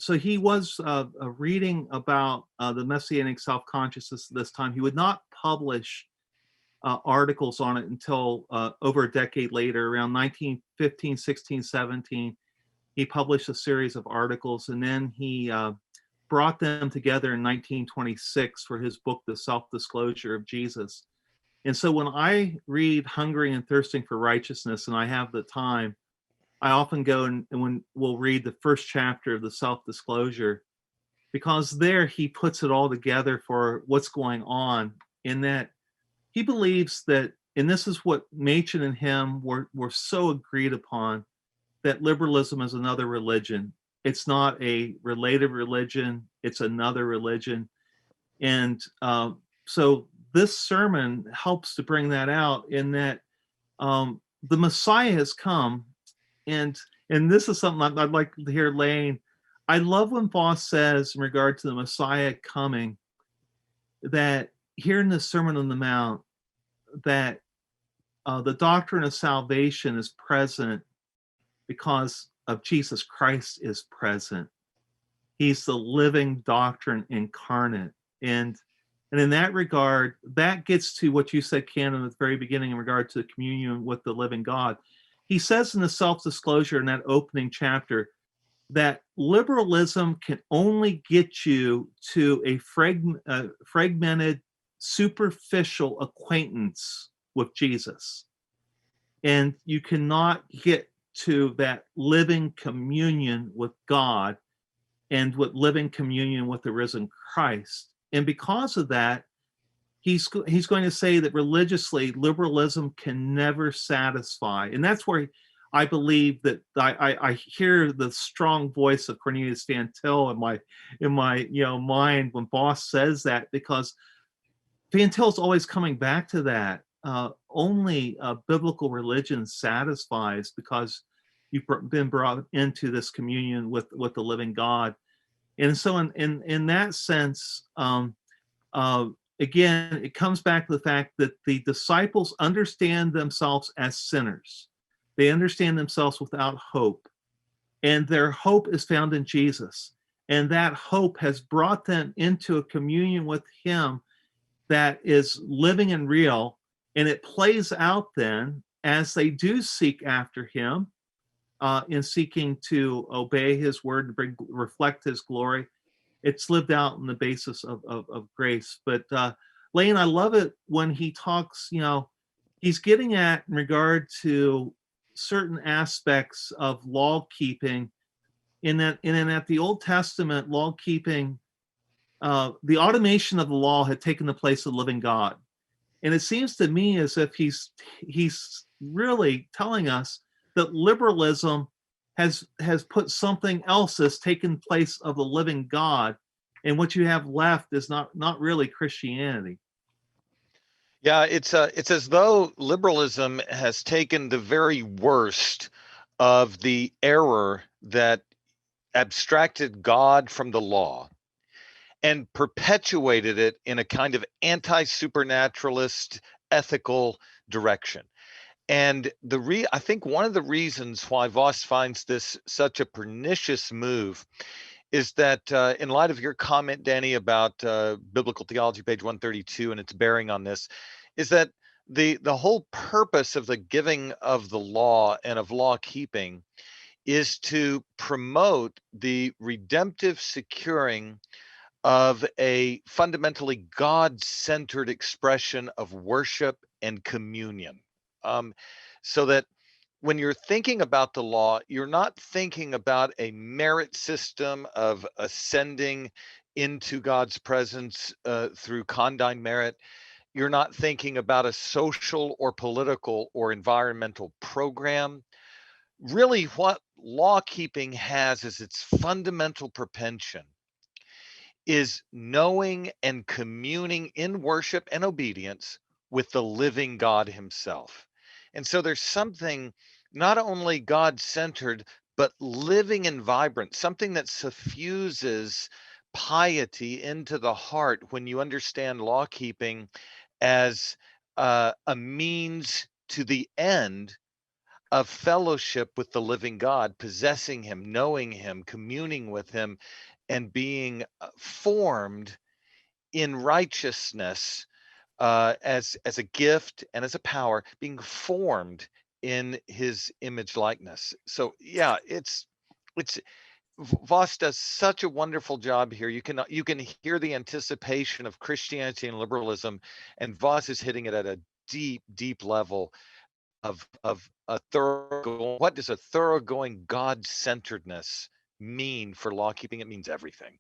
so he was reading about the messianic self-consciousness this time. He would not publish articles on it until over a decade later, around 1915, 16, 17. He published a series of articles, and then he brought them together in 1926 for his book, The Self-Disclosure of Jesus. And so when I read Hungering and Thirsting for Righteousness, and I have the time, I often go and when we'll read the first chapter of the Self-Disclosure, because there he puts it all together for what's going on, in that he believes that, and this is what Machen and him were so agreed upon, that liberalism is another religion. It's not a related religion, it's another religion. And so this sermon helps to bring that out, in that the Messiah has come. And this is something I'd like to hear Lane. I love when Voss says in regard to the Messiah coming, that here in the Sermon on the Mount, that the doctrine of salvation is present because of Jesus Christ is present. He's the living doctrine incarnate. And in that regard, that gets to what you said, Ken, at the very beginning in regard to the communion with the living God. He says in the Self-Disclosure, in that opening chapter, that liberalism can only get you to a fragmented, superficial acquaintance with Jesus. And you cannot get to that living communion with God and with living communion with the risen Christ. And because of that, he's going to say that religiously, liberalism can never satisfy. And that's where I believe that I hear the strong voice of Cornelius Van Til in my mind when Voss says that, because Van Til's always coming back to that. Only biblical religion satisfies, because you've been brought into this communion with the living God. And so in that sense, again, it comes back to the fact that the disciples understand themselves as sinners. They understand themselves without hope. And their hope is found in Jesus. And that hope has brought them into a communion with him that is living and real. And it plays out then as they do seek after him, in seeking to obey his word and reflect his glory. It's lived out on the basis of grace. But Lane, I love it when he talks, he's getting at in regard to certain aspects of law keeping, in that the Old Testament law keeping, the automation of the law had taken the place of the living God. And it seems to me as if he's really telling us that liberalism has put something else that's taken place of the living God, and what you have left is not really Christianity. Yeah, it's as though liberalism has taken the very worst of the error that abstracted God from the law and perpetuated it in a kind of anti-supernaturalist ethical direction. And I think one of the reasons why Voss finds this such a pernicious move is that in light of your comment, Danny, about biblical theology, page 132, and its bearing on this, is that the whole purpose of the giving of the law and of law keeping is to promote the redemptive securing of a fundamentally God-centered expression of worship and communion. So that when you're thinking about the law, you're not thinking about a merit system of ascending into God's presence through condign merit. You're not thinking about a social or political or environmental program. Really, what law keeping has as its fundamental propension is knowing and communing in worship and obedience with the living God himself. And so there's something not only God-centered, but living and vibrant, something that suffuses piety into the heart when you understand law keeping as a means to the end of fellowship with the living God, possessing him, knowing him, communing with him, and being formed in righteousness, as a gift and as a power, being formed in his image likeness. So yeah, it's Voss does such a wonderful job here. You can hear the anticipation of Christianity and liberalism, and Voss is hitting it at a deep level of a thorough. What does a thoroughgoing God-centeredness mean for law keeping? It means everything.